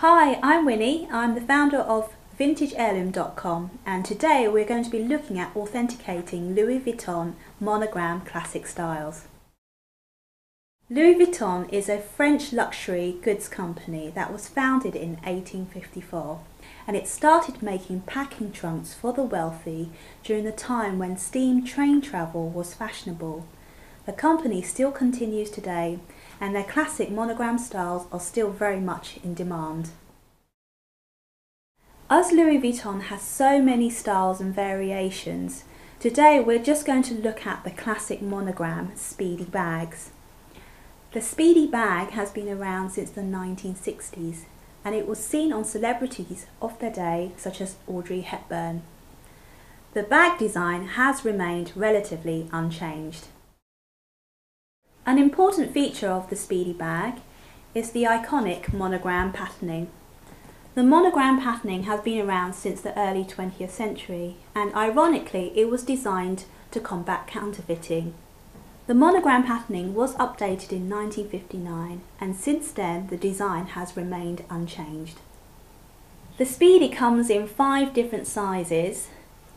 Hi, I'm Winnie. I'm the founder of vintageheirloom.com, and today we're going to be looking at authenticating Louis Vuitton monogram classic styles. Louis Vuitton is a French luxury goods company that was founded in 1854, and it started making packing trunks for the wealthy during the time when steam train travel was fashionable. The company still continues today, and their classic monogram styles are still very much in demand. As Louis Vuitton has so many styles and variations, today we're just going to look at the classic monogram Speedy bags. The Speedy bag has been around since the 1960s, and it was seen on celebrities of their day such as Audrey Hepburn. The bag design has remained relatively unchanged. An important feature of the Speedy bag is the iconic monogram patterning. The monogram patterning has been around since the early 20th century, and ironically it was designed to combat counterfeiting. The monogram patterning was updated in 1959, and since then the design has remained unchanged. The Speedy comes in 5 different sizes: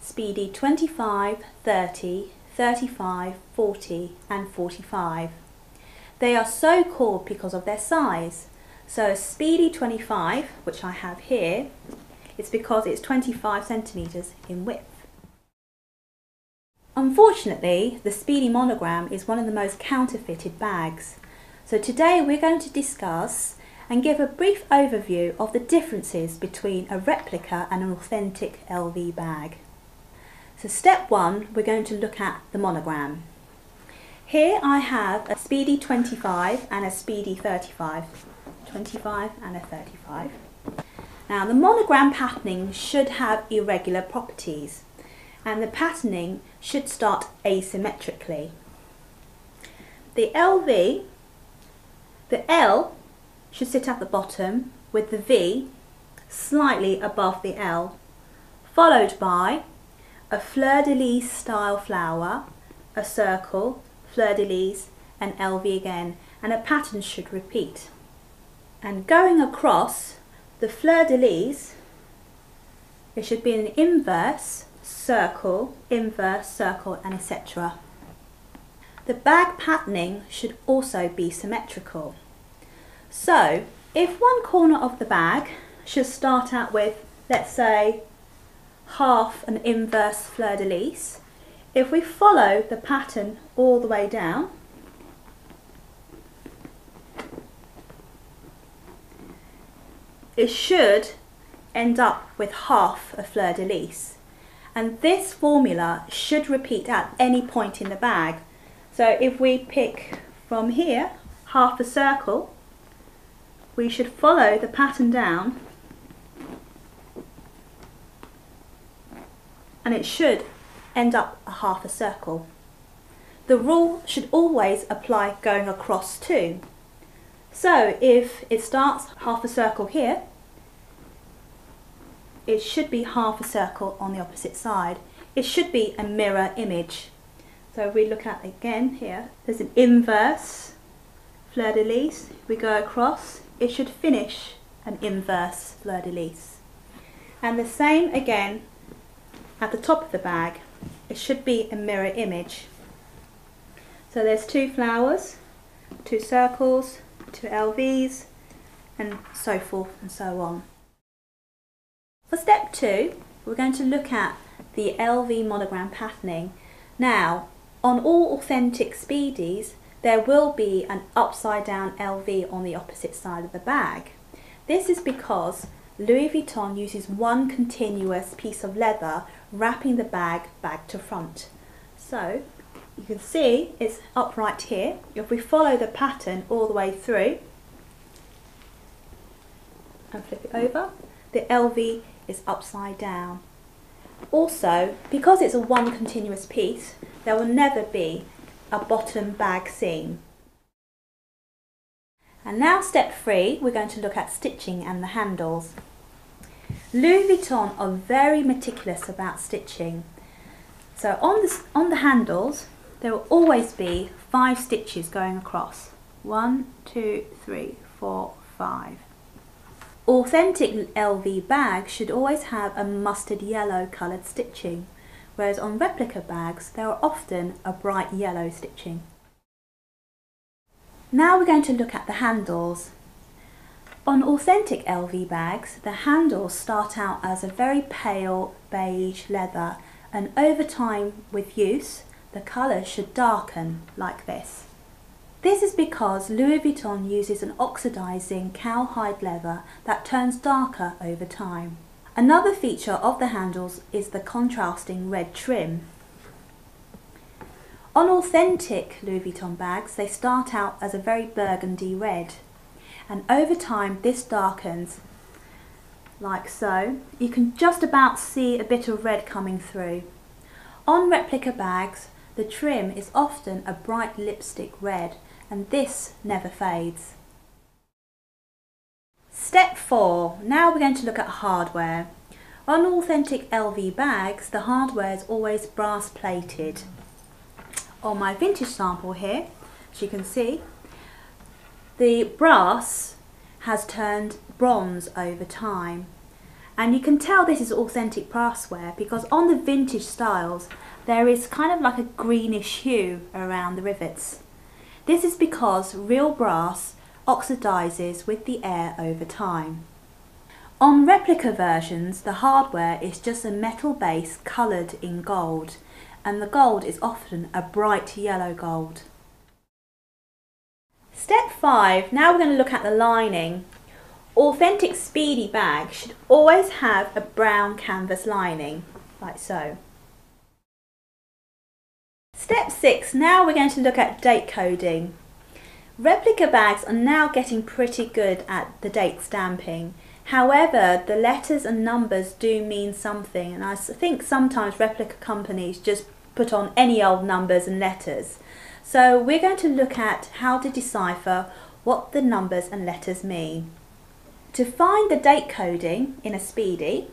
Speedy 25, 30, 35, 40 and 45. They are so called because of their size. So Speedy 25, which I have here, it's because it's 25 centimeters in width. Unfortunately, the Speedy monogram is one of the most counterfeited bags. So today we're going to discuss and give a brief overview of the differences between a replica and an authentic LV bag. So step 1, we're going to look at the monogram. Here I have a Speedy 25 and a Speedy 35. 25 and a 35. Now the monogram patterning should have irregular properties, and the patterning should start asymmetrically. The LV, the L should sit at the bottom with the V slightly above the L, followed by a fleur-de-lis style flower, a circle, fleur-de-lis and LV again, and a pattern should repeat. And going across the fleur-de-lis, it should be an inverse, circle, and etc. The bag patterning should also be symmetrical. So if one corner of the bag should start out with, let's say, half an inverse fleur-de-lis, if we follow the pattern all the way down, it should end up with half a fleur-de-lis, and this formula should repeat at any point in the bag. So if we pick from here half a circle, we should follow the pattern down, and it should end up a half a circle. The rule should always apply going across too. So if it starts half a circle here, it should be half a circle on the opposite side. It should be a mirror image. So if we look at again here, there's an inverse fleur-de-lis. We go across, it should finish an inverse fleur-de-lis. And the same again at the top of the bag. It should be a mirror image. So there's 2 flowers, 2 circles, 2 LVs, and so forth and so on. For step 2, we're going to look at the LV monogram patterning. Now, on all authentic Speedies, there will be an upside down LV on the opposite side of the bag. This is because Louis Vuitton uses one continuous piece of leather wrapping the bag back to front. So you can see it's upright here. If we follow the pattern all the way through and flip it over, the LV is upside down. Also, because it's a one continuous piece, there will never be a bottom bag seam. And now step 3, we're going to look at stitching and the handles. Louis Vuitton are very meticulous about stitching. So on the handles, there will always be 5 stitches going across. 1, 2, 3, 4, 5. Authentic LV bags should always have a mustard yellow coloured stitching, whereas on replica bags there are often a bright yellow stitching. Now we're going to look at the handles. On authentic LV bags, the handles start out as a very pale beige leather, and over time with use, the colour should darken like this. This is because Louis Vuitton uses an oxidizing cowhide leather that turns darker over time. Another feature of the handles is the contrasting red trim. On authentic Louis Vuitton bags, they start out as a very burgundy red, and over time this darkens like so. You can just about see a bit of red coming through. On replica bags, the trim is often a bright lipstick red, and this never fades. Step 4. Now we're going to look at hardware. On authentic LV bags, the hardware is always brass plated. On my vintage sample here, as you can see, the brass has turned bronze over time, and you can tell this is authentic brassware because on the vintage styles there is kind of like a greenish hue around the rivets. This is because real brass oxidizes with the air over time. On replica versions, the hardware is just a metal base coloured in gold, and the gold is often a bright yellow gold. Step 5, now we're going to look at the lining. Authentic Speedy bags should always have a brown canvas lining, like so. Step 6, now we're going to look at date coding. Replica bags are now getting pretty good at the date stamping. However, the letters and numbers do mean something, and I think sometimes replica companies just put on any old numbers and letters. So we're going to look at how to decipher what the numbers and letters mean. To find the date coding in a Speedy,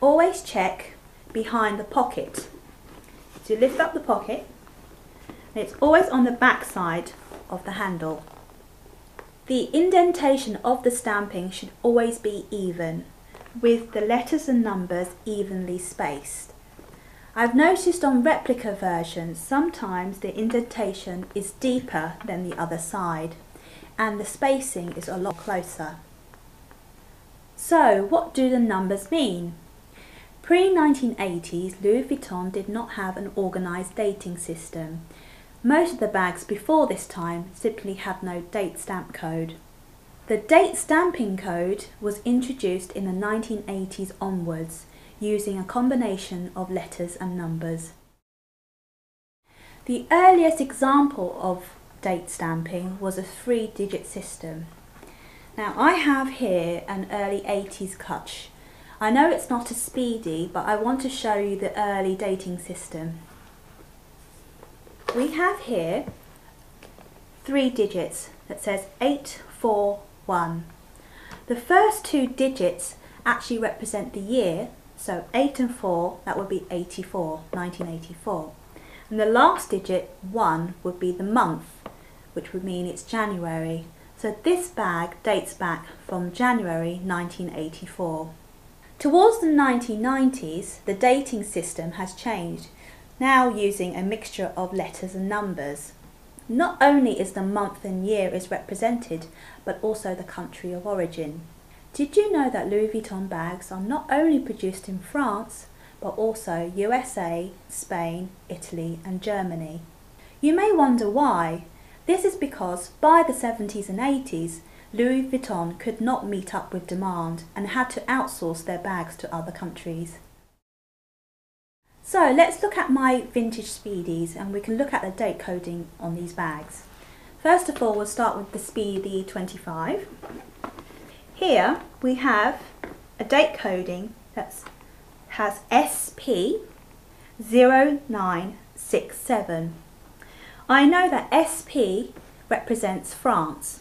always check behind the pocket. So you lift up the pocket, and it's always on the back side of the handle. The indentation of the stamping should always be even, with the letters and numbers evenly spaced. I've noticed on replica versions sometimes the indentation is deeper than the other side, and the spacing is a lot closer. So what do the numbers mean? Pre-1980s, Louis Vuitton did not have an organised dating system. Most of the bags before this time simply had no date stamp code. The date stamping code was introduced in the 1980s onwards, using a combination of letters and numbers. The earliest example of date stamping was a 3-digit system. Now I have here an early 80s Kutch. I know it's not a Speedy, but I want to show you the early dating system. We have here 3 digits that says 841. The first 2 digits actually represent the year, so 8 and 4, that would be 84, 1984. And the last digit, 1, would be the month, which would mean it's January. So this bag dates back from January 1984. Towards the 1990s, the dating system has changed, now using a mixture of letters and numbers. Not only is the month and year is represented, but also the country of origin. Did you know that Louis Vuitton bags are not only produced in France, but also USA, Spain, Italy and Germany? You may wonder why. This is because by the 70s and 80s, Louis Vuitton could not meet up with demand and had to outsource their bags to other countries. So let's look at my vintage Speedies, and we can look at the date coding on these bags. First of all, we'll start with the Speedy 25. Here we have a date coding that has SP0967. I know that SP represents France.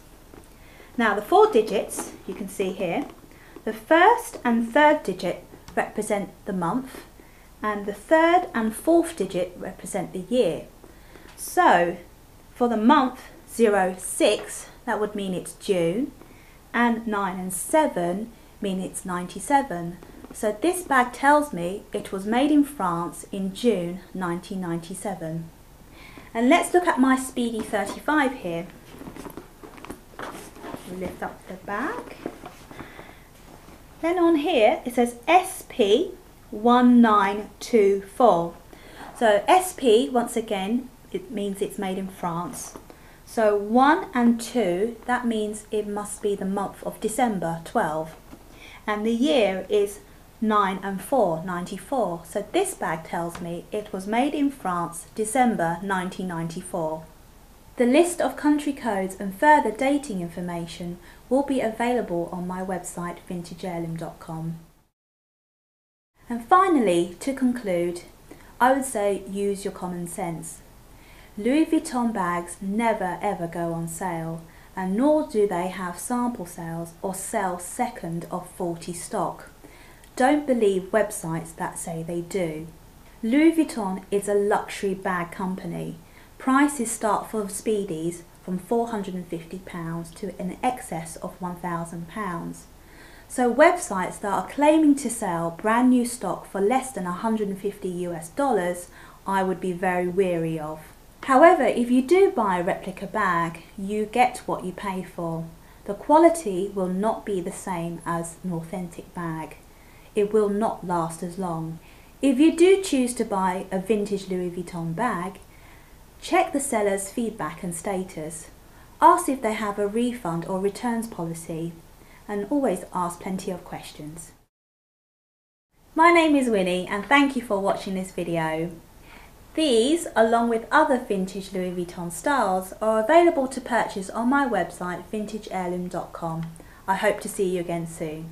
Now the 4 digits you can see here, the first and third digit represent the month, and the third and fourth digit represent the year. So for the month 06, that would mean it's June, and 9 and 7 mean it's 97. So this bag tells me it was made in France in June 1997. And let's look at my Speedy 35 here. Lift up the bag. Then on here it says SP1924. So SP, once again, it means it's made in France. So 1 and 2, that means it must be the month of December 12. And the year is 9 and 4, 94. So this bag tells me it was made in France, December 1994. The list of country codes and further dating information will be available on my website vintageheirloom.com. And finally, to conclude, I would say use your common sense. Louis Vuitton bags never ever go on sale, and nor do they have sample sales or sell second of 40 stock. Don't believe websites that say they do. Louis Vuitton is a luxury bag company. Prices start for Speedies from £450 to in excess of £1,000. So websites that are claiming to sell brand new stock for less than $150 I would be very wary of. However, if you do buy a replica bag, you get what you pay for. The quality will not be the same as an authentic bag. It will not last as long. If you do choose to buy a vintage Louis Vuitton bag, check the seller's feedback and status. Ask if they have a refund or returns policy, and always ask plenty of questions. My name is Winnie and thank you for watching this video. These, along with other vintage Louis Vuitton styles, are available to purchase on my website vintageheirloom.com. I hope to see you again soon.